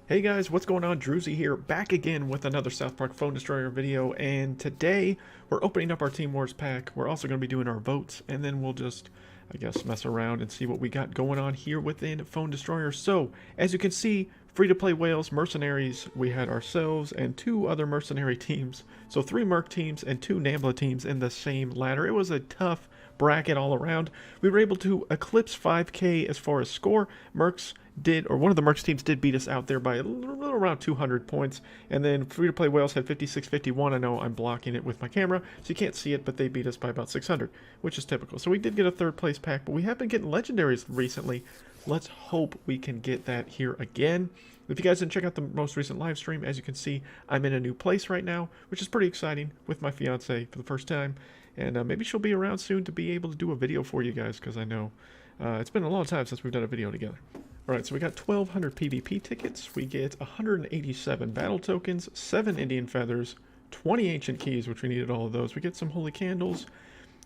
Hey guys, what's going on? Druzy here, back again with another South Park Phone Destroyer video, and today we're opening up our Team Wars pack. We're also going to be doing our votes, and then we'll just, I guess, mess around and see what we got going on here within Phone Destroyer. So, as you can see, free-to-play whales, mercenaries, we had ourselves and two other mercenary teams. So 3 merc teams and 2 Nambla teams in the same ladder. It was a tough bracket all around. We were able to eclipse 5K as far as score. Mercs did, or one of the Mercs teams did beat us out there by a little around 200 points, and then free-to-play whales had 56-51. I know I'm blocking it with my camera, so you can't see it, but they beat us by about 600, which is typical. So we did get a 3rd place pack, but we have been getting legendaries recently. Let's hope we can get that here again. If you guys didn't check out the most recent live stream, as you can see, I'm in a new place right now, which is pretty exciting, with my fiance for the first time, and maybe she'll be around soon to be able to do a video for you guys, because I know it's been a long time since we've done a video together. Alright, so we got 1,200 PvP tickets, we get 187 battle tokens, 7 Indian feathers, 20 ancient keys, which we needed all of those. We get some holy candles,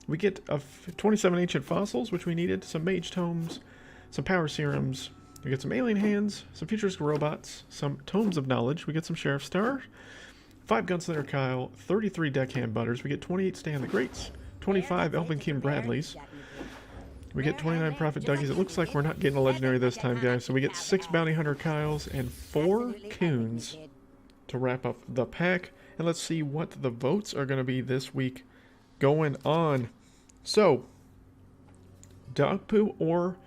we get 27 ancient fossils, which we needed, some mage tomes, some power serums, we get some alien hands, some futuristic robots, some tomes of knowledge, we get some sheriff star, 5 gunslinger Kyle, 33 deckhand butters, we get 28 Stan the Greats, 25 Elven King Bradleys. We get 29 Prophet Dougies. It looks like we're not getting a legendary this time, guys. So we get 6 Bounty Hunter Kyles and 4 Coons to wrap up the pack. And let's see what the votes are going to be this week going on. So, Dogpoo or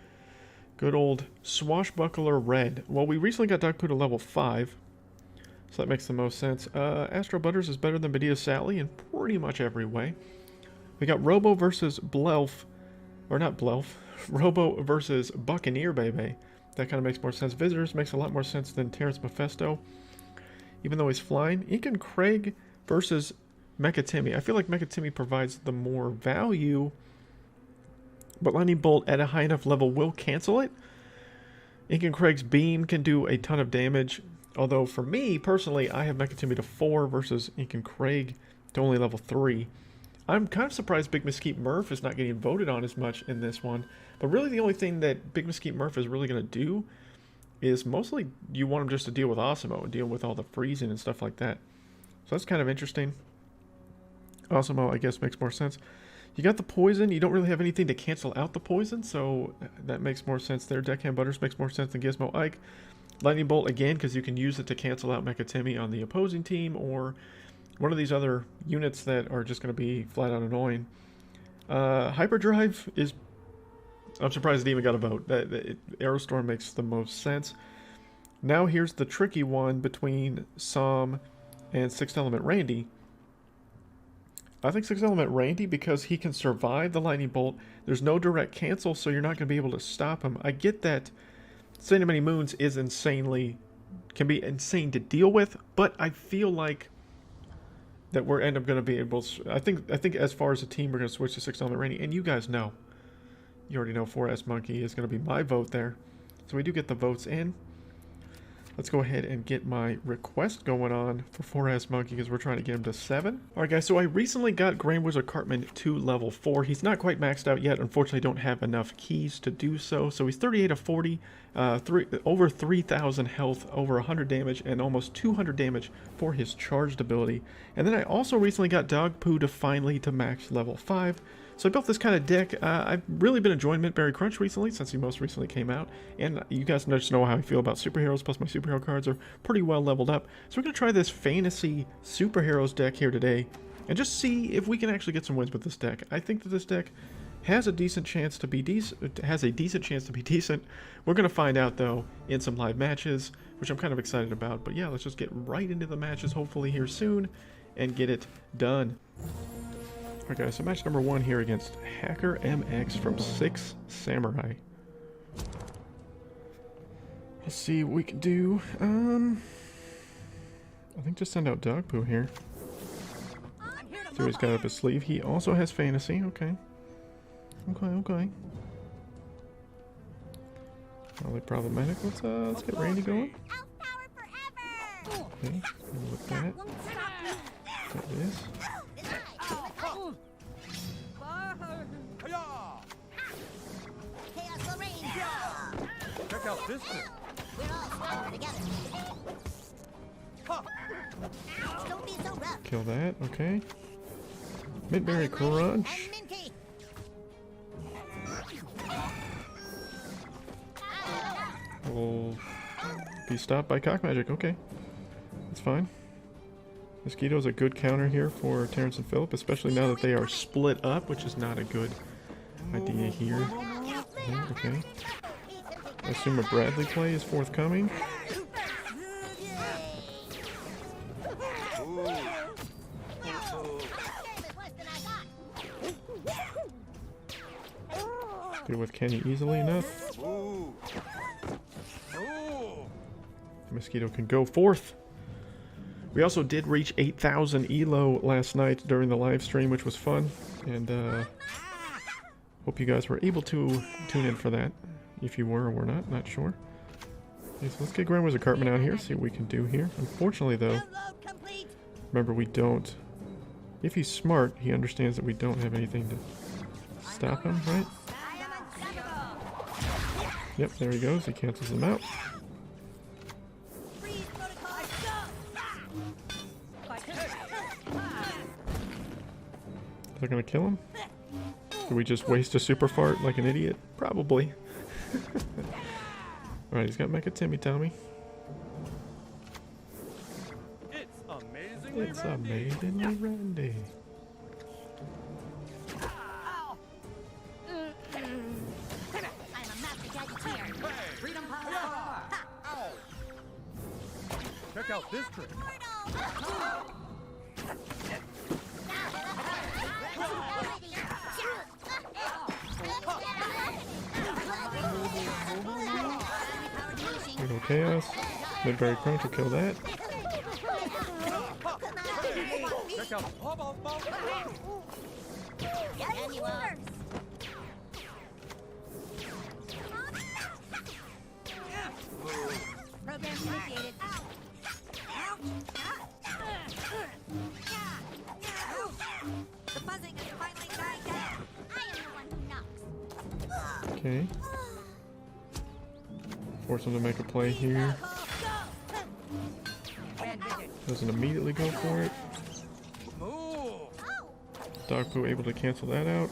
good old Swashbuckler Red. Well, we recently got Dogpoo to level 5. So that makes the most sense. Astro Butters is better than Medea Sally in pretty much every way. We got Robo versus Blelf. Or not Blelf, Robo versus Buccaneer Baby. That kind of makes more sense. Visitors makes a lot more sense than Terrence Mephisto, even though he's flying. Ink and Craig versus Mecha Timmy. I feel like Mecha Timmy provides the more value, but Lightning Bolt at a high enough level will cancel it. Ink and Craig's beam can do a ton of damage, although for me, personally, I have Mecha Timmy to 4 versus Ink and Craig to only level 3. I'm kind of surprised Big Mesquite Murph is not getting voted on as much in this one. But really the only thing that Big Mesquite Murph is really going to do is mostly you want him just to deal with Osimo and deal with all the freezing and stuff like that. So that's kind of interesting. Osimo, I guess, makes more sense. You got the poison. You don't really have anything to cancel out the poison, so that makes more sense there. Deckhand Butters makes more sense than Gizmo Ike. Lightning Bolt, again, because you can use it to cancel out Mecha Timmy on the opposing team, or one of these other units that are just going to be flat out annoying. Hyperdrive is... I'm surprised it even got a vote. Aerostorm makes the most sense. Now here's the tricky one between Som and 6th Element Randy. I think 6th Element Randy, because he can survive the Lightning Bolt. There's no direct cancel, so you're not going to be able to stop him. I get that Saint of Many Moons is can be insane to deal with, but I feel like that we're end up going to be able to, I think as far as a team, we're going to switch to 6th Element Randy, and you guys know. You already know 4S Monkey is going to be my vote there. So we do get the votes in. Let's go ahead and get my request going on for 4S Monkey because we're trying to get him to 7. Alright guys, so I recently got Grand Wizard Cartman to level 4. He's not quite maxed out yet. Unfortunately, don't have enough keys to do so. So he's 38 of 40, over 3,000 health, over 100 damage, and almost 200 damage for his charged ability. And then I also recently got Dogpoo to finally to max level 5. So I built this kind of deck. I've really been enjoying Mintberry Crunch recently, since he most recently came out. And you guys just know how I feel about superheroes, plus my superhero cards are pretty well leveled up. So we're going to try this fantasy superheroes deck here today, and just see if we can actually get some wins with this deck. I think that this deck has a decent chance to be decent. We're going to find out, though, in some live matches, which I'm kind of excited about. But yeah, let's just get right into the matches, hopefully here soon, and get it done. Alright guys, so match number 1 here against Hacker MX from 6 Samurai. Let's see what we can do. I think just send out Dogpoo here. See what he's got up his sleeve. He also has fantasy, okay. Okay. Probably problematic. Let's get Randy going. Okay, look at that. Got this. Check out this thing. Kill that, okay. Midberry Crunch. Will be stopped by Cock Magic, okay. That's fine. Mosquito's a good counter here for Terrence and Philip, especially now that they are split up, which is not a good idea here. Okay. I assume a Bradley play is forthcoming. Deal with Kenny easily enough. The Mosquito can go forth. We also did reach 8,000 ELO last night during the live stream, which was fun, and hope you guys were able to tune in for that. If you were or were not sure. Okay, so let's get Grand Wizard Cartman out here, see what we can do here. Unfortunately, though, remember we don't. If he's smart, he understands that we don't have anything to stop him, right? Yep, there he goes. He cancels them out. Is that gonna kill him? Did we just waste a super fart like an idiot? Probably. Alright, he's got Mecha Timmy Tommy. It's amazingly Randy. Check out this trick. Little Chaos. Midberry Crunch will kill that. Check out Program initiated. The buzzing is finally dying down. I am the one who knocks. Okay. Force him to make a play here. Doesn't immediately go for it. Dogpoo able to cancel that out.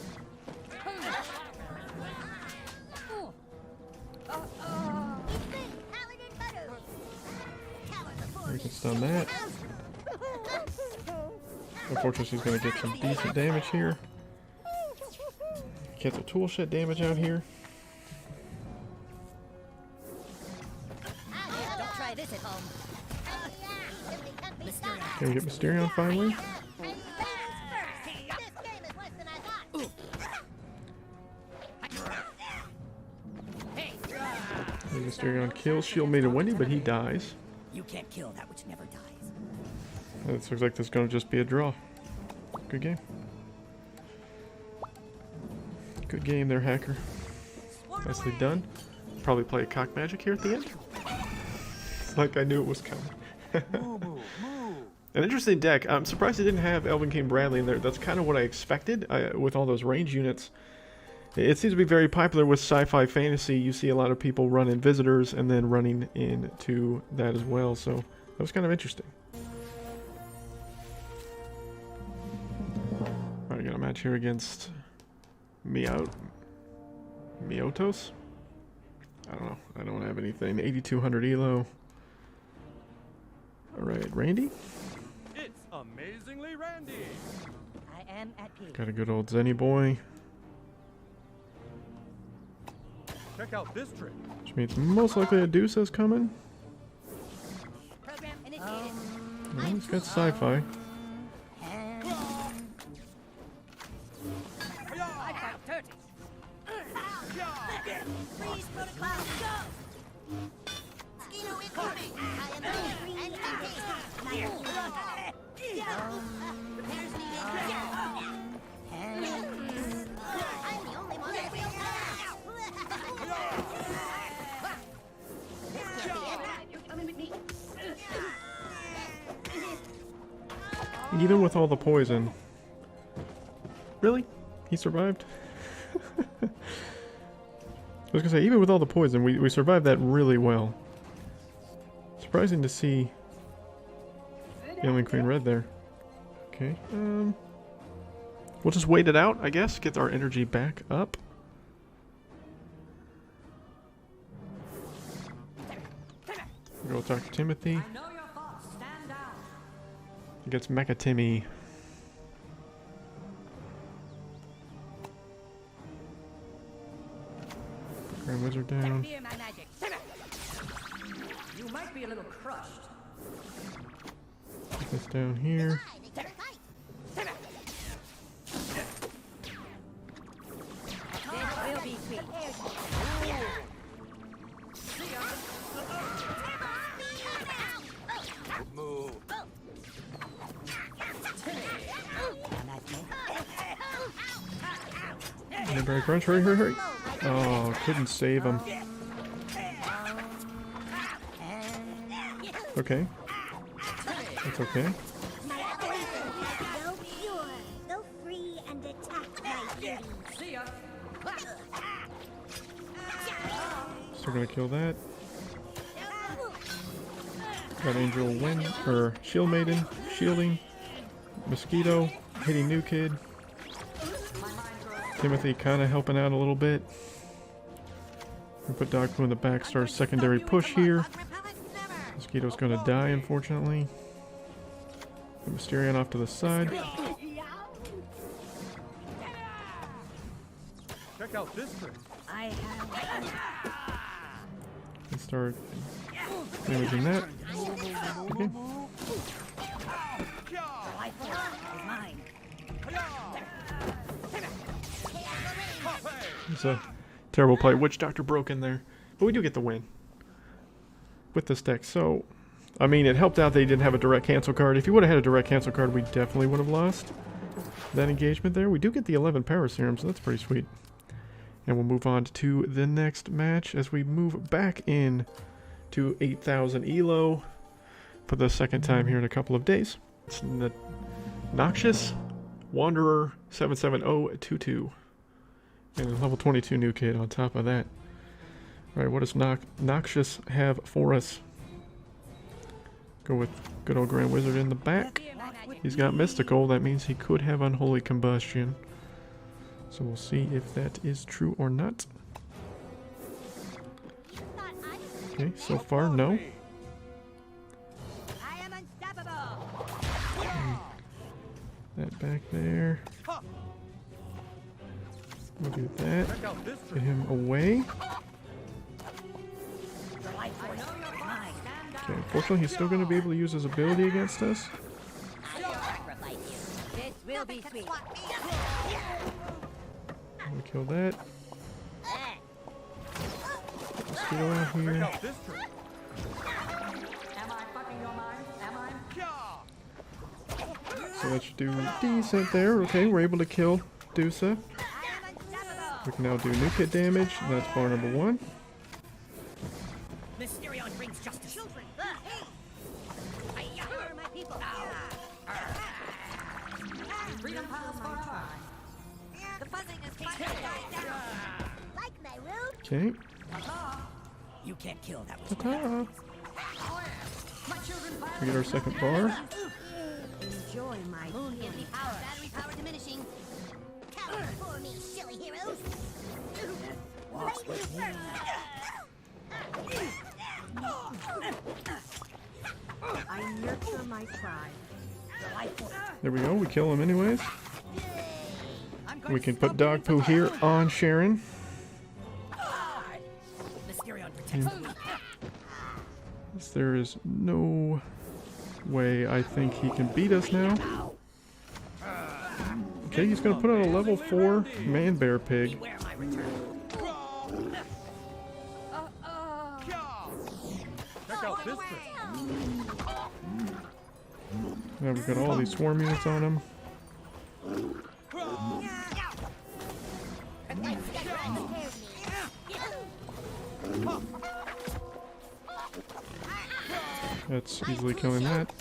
We can stun that. Unfortunately, she's going to get some decent damage here. Cancel tool shed damage out here. Don't try this at home. Can we get Mysterion finally? And Mysterion kills Shield Maiden Wendy, but he dies. You can't kill that which never dies. It looks like this is going to just be a draw. Good game. Good game there, Hacker. Nicely done. Probably play a Cock Magic here at the end. Like I knew it was coming. An interesting deck. I'm surprised it didn't have Elven King Bradley in there. That's kind of what I expected with all those range units. It seems to be very popular with sci-fi fantasy. You see a lot of people run in visitors and then running into that as well. So that was kind of interesting. Alright, I got a match here against Miotos. I don't know. I don't have anything. 8,200 elo. Alright, Randy? It's amazingly Randy. I am at peace. Got a good old Zenny boy. Check out this trick. Which means most likely a Deuce's coming. Program initiated. Well, he's got sci-fi. I fight dirty. Freeze protocol, go! Mosquito incoming! I am ready and ready. Repairs needed. I'm the only one that will Even with all the poison. Really? He survived? I was gonna say, even with all the poison, we survived that really well. Surprising to see Alien Queen Red there. Okay, we'll just wait it out, I guess. Get our energy back up. Go with Dr. Timothy. Against Mecha Timmy. Grand Wizard down. Fear my magic. You might be a little crushed. Put this down here. This will be sweet. Anybody crunch? Hurry, hurry, hurry. Oh, couldn't save him. Okay. That's okay. Go pure, go free and attack my beauty. See ya. Still gonna kill that. Got Angel Wind, or Shield Maiden, shielding. Mosquito, hitting New Kid. Timothy kind of helping out a little bit. We put Dogpoo in the back, start a secondary push here. Mosquito's gonna die, unfortunately. Put Mysterion off to the side. Check out this trick. I have. And start damaging that. Okay. Life is mine. It's a terrible play. Witch Doctor broke in there. But we do get the win with this deck. So, I mean, it helped out they didn't have a direct cancel card. If you would have had a direct cancel card, we definitely would have lost that engagement there. We do get the 11 power serums, so that's pretty sweet. And we'll move on to the next match as we move back in to 8,000 ELO for the second time here in a couple of days. It's Noxious Wanderer 77022. And a level 22 new kid on top of that. Alright, what does Noxious have for us? Go with good old Grand Wizard in the back. He's got Mystical, that means he could have Unholy Combustion. So we'll see if that is true or not. Okay, so far, no. I am unstoppable. That back there. We'll do that. Check out this Get trick. him away. Life force is mine. Okay, unfortunately, he's still going to be able to use his ability against us. Sacrifice you. This will be sweet. I'm going to kill that. Mosquito out Check here. out this trick. Am I fucking your mind? Am I? So that should do decent there. Okay, we're able to kill Dusa. We can now do new kit damage. That's bar number 1. Mysterion brings justice. Children, My people. Freedom piles forever. the buzzing is finally dying down. Like my room? Okay. You can't kill that which Ta-ta. my children We get our second bar. Enjoy my moon. Give me power. Battery power diminishing. Cower for me, silly heroes. walks with me. I nurture my pride. Life force. There we go. We kill him anyways. I'm going We to can put stop you Dogpoo here on Sharon. Mysterion protects me. There is no way I think he can beat us now. Okay, he's going to put on a level 4 Man-Bear Pig. Beware my return. Check out this trick. Now we've got all these swarm units on him. That's easily killing that.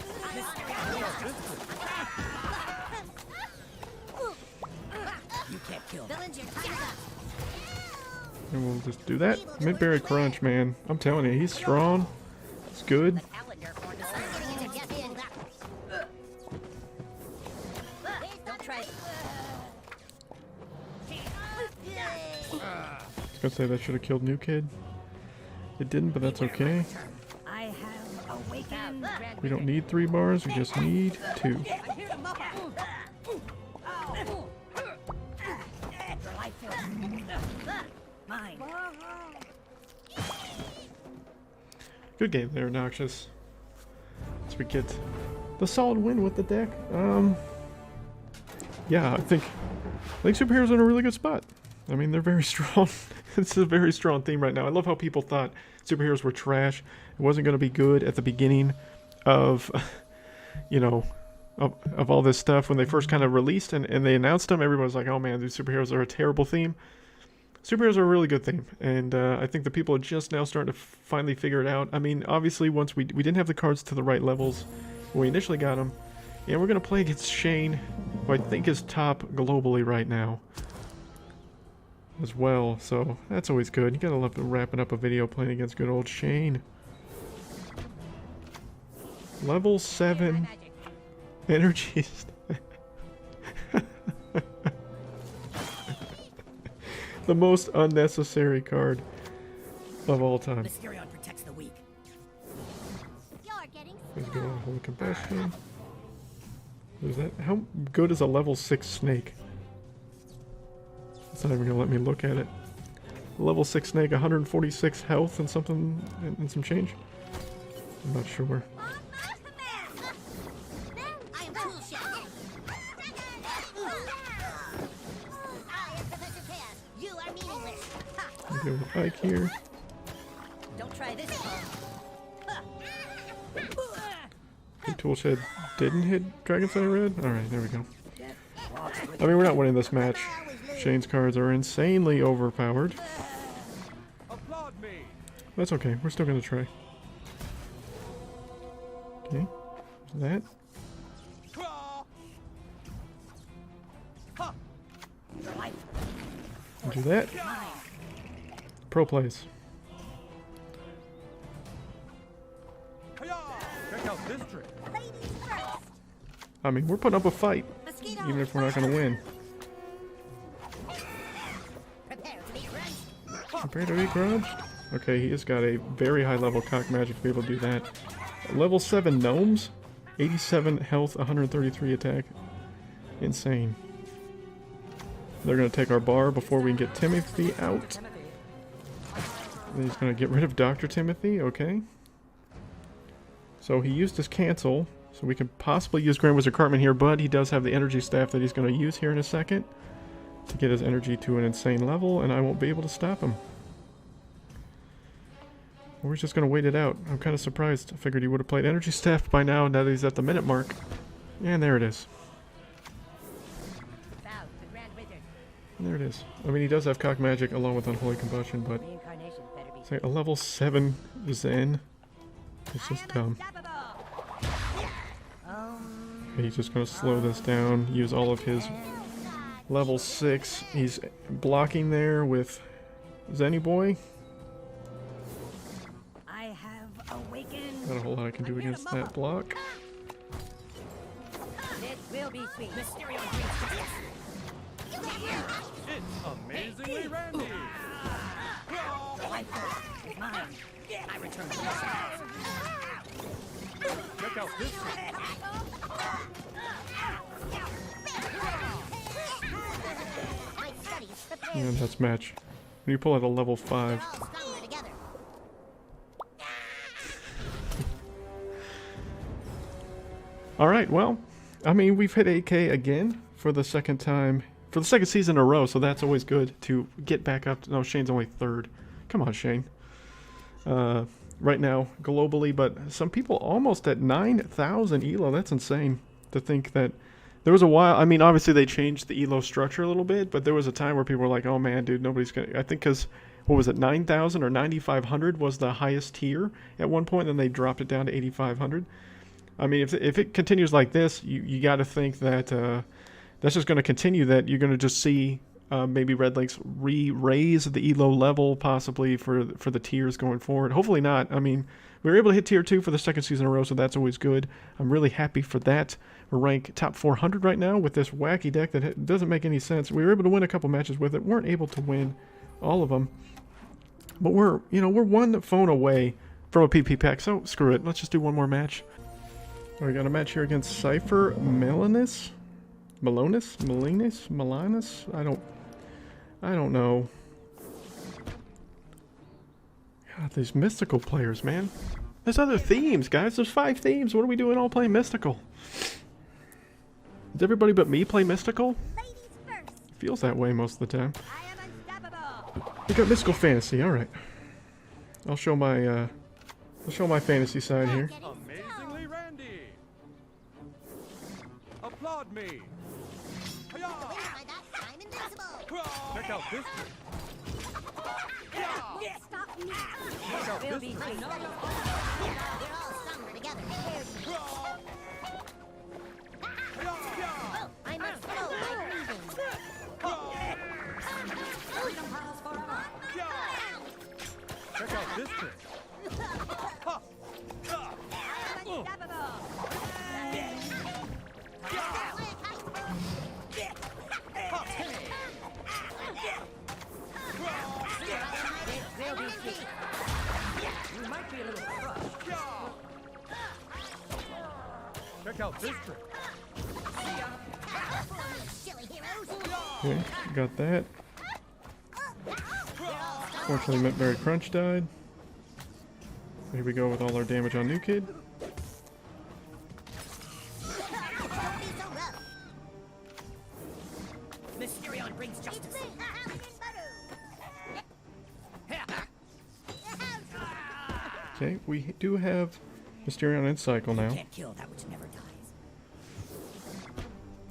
You can't kill that. Villains, your time is up. And we'll just do that. Midberry Crunch, man. I'm telling you, he's strong. It's good. Calendar for the sun getting into just in. Don't try. I was gonna say that should have killed New Kid. It didn't, but that's okay. I have awakened. We don't need 3 bars, we just need 2. I'm here to mop up. Your life is mine. Good game there, Noxious. So we get the solid win with the deck. Yeah, I think superheroes are in a really good spot. I mean, they're very strong. It's a very strong theme right now. I love how people thought superheroes were trash. It wasn't going to be good at the beginning of, you know, of all this stuff when they first kind of released and they announced them. Everybody was like, oh man, these superheroes are a terrible theme. Superheroes are a really good theme, and I think the people are just now starting to finally figure it out. I mean, obviously, once we didn't have the cards to the right levels when we initially got them, and we're going to play against Shane, who I think is top globally right now as well, so that's always good. You gotta love wrapping up a video playing against good old Shane. Level 7 energy. The most unnecessary card of all time. Mysterion protects the weak. You're getting Let's go on Holy Combustion. What is that? How good is a level 6 snake? It's not even gonna let me look at it. Level 6 snake, 146 health and something and some change. I'm not sure. I am Tool Shed. I am Professor Chaos. You are meaningless. Ha. I'll go with Ike here. Don't try this. The tool shed didn't hit Dragon Center Red? Alright, there we go. I mean, we're not winning this match. Shane's cards are insanely overpowered. Applaud me. That's okay, we're still gonna try. Okay, that. Claw. Ha. Your life Do that. Pro plays. Hiya. Check out this trick. Ladies first. I mean, we're putting up a fight, Mosquito. even if we're not gonna win. Prepare to be crunched. Prepare to be grudged. Okay, he has got a very high level cock magic to be able to do that. Level 7 gnomes, 87 health, 133 attack. Insane. They're gonna take our bar before we can get Timothy out. And he's gonna get rid of Dr. Timothy, okay. So he used his cancel, so we could possibly use Grand Wizard Cartman here, but he does have the energy staff that he's gonna use here in a second to get his energy to an insane level, and I won't be able to stop him. We're just gonna wait it out. I'm kind of surprised. I figured he would have played energy staff by now that he's at the minute mark. And there it is. bow to the Grand Wizard. And there it is. I mean, he does have cock magic along with unholy combustion, but Reincarnation better be say a level 7 Zen. It's just dumb. He's just gonna slow this down, use all of his level 6. He's blocking there with Zenny Boy. I have awakened. Not a whole lot I can do against that block. It will be sweet. Mysterion brings It's amazingly Randy. the life is mine. I return to the Check out this trick. My studies prepare And that's match. When you pull out a level 5. all stronger together. Alright, well, I mean, we've hit 8K again for the second time, for the second season in a row, so that's always good to get back up. No, Shane's only 3rd. Come on, Shane. Right now, globally, but some people almost at 9,000 ELO. That's insane to think that there was a while. I mean, obviously they changed the ELO structure a little bit, but there was a time where people were like, oh man, dude, nobody's gonna. I think because, what was it, 9,000 or 9,500 was the highest tier at one point, and then they dropped it down to 8,500. I mean, if it continues like this, you got to think that that's just going to continue, that you're going to just see maybe Red Links raise the elo level possibly for the tiers going forward. Hopefully not. I mean, we were able to hit tier 2 for the second season in a row, so that's always good. I'm really happy for that. We're ranked top 400 right now with this wacky deck that doesn't make any sense. We were able to win a couple matches with it. Weren't able to win all of them. But we're one phone away from a PP pack, so screw it. Let's just do one more match. We got a match here against Cypher Melanus? I don't know. God, these mystical players, man. There's other themes, guys. There's 5 themes. What are we doing all playing mystical? Does everybody but me play mystical? Ladies first. It feels that way most of the time. I am unstoppable. We got mystical fantasy. All right. I'll show my fantasy side here. Amazingly Randy. Applaud me. Hiya! By that, I'm invincible. Check out this trick. Stop me. Check out this trick. We're all stronger together. Oh, I must slow my breathing. Check out this trick. You might be a little crushed. Check out this trick. Silly heroes. Okay, got that. Fortunately, Mintberry Crunch died. Here we go with all our damage on New Kid. Don't be so rough. Mysterion brings justice. Okay, we do have Mysterion in cycle now. Can't kill that which never dies.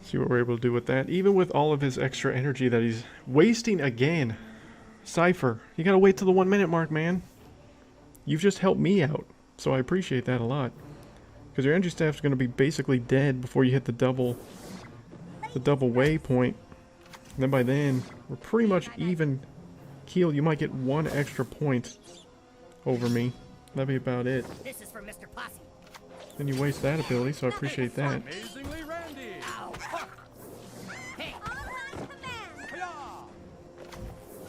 See what we're able to do with that. Even with all of his extra energy that he's wasting again. Cypher, you gotta wait till the 1 minute mark, man. You've just helped me out, so I appreciate that a lot. Because your energy staff's gonna be basically dead before you hit the double waypoint. And then by then, we're pretty much even keel. You might get 1 extra point over me. That'd be about it. This is for Mr. Posse. Then you waste that ability, so I appreciate that. Amazingly Randy. Ow. Hey.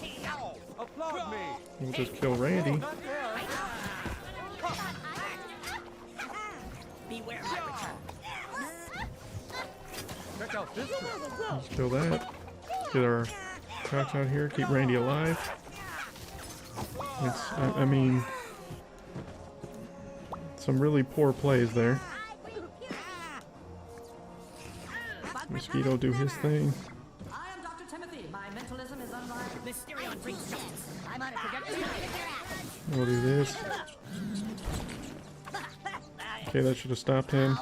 Hiya! Applaud me. We'll just kill Randy. Not there. Beware my return. Check out this trick. Let's kill that. Get our crouch out here. Keep Randy alive. I mean, some really poor plays there. Mosquito do his thing. I am Dr. Timothy. My mentalism is unrivaled. Mysterion brings justice. I'm on it to get We'll do this. Okay, that should have stopped him.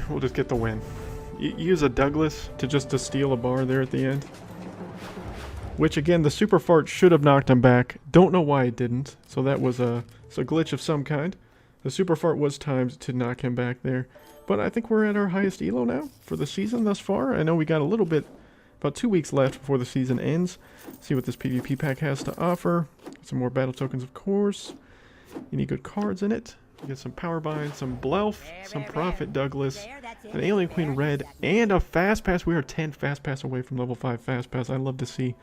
We'll just get the win. Use a Douglas to steal a bar there at the end. Which again, the super fart should have knocked him back. Don't know why it didn't. So that was a glitch of some kind. The super fart was timed to knock him back there. But I think we're at our highest elo now for the season thus far. I know we got a little bit, about 2 weeks left before the season ends. See what this PvP pack has to offer. Some more battle tokens, of course. Any good cards in it? We get some Power Bind, some Blelf, some Prophet Douglas, an Alien Queen Red, and a Fast Pass. We are 10 Fast Pass away from level 5 Fast Pass. I'd love to see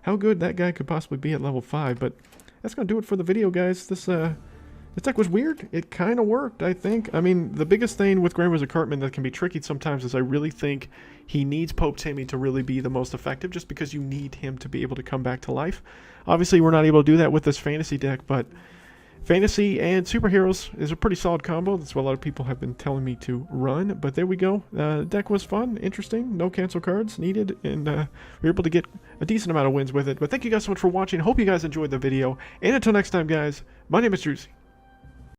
how good that guy could possibly be at level 5. But that's going to do it for the video, guys. This deck was weird. It kind of worked, I think. I mean, the biggest thing with Grand Wizard Cartman that can be tricky sometimes is I really think he needs Pope Timmy to really be the most effective, just because you need him to be able to come back to life. Obviously, we're not able to do that with this fantasy deck, but fantasy and superheroes is a pretty solid combo. That's what a lot of people have been telling me to run. But there we go. The deck was fun, interesting. No cancel cards needed. And we were able to get a decent amount of wins with it. But thank you guys so much for watching. Hope you guys enjoyed the video. And until next time, guys, my name is Druzy.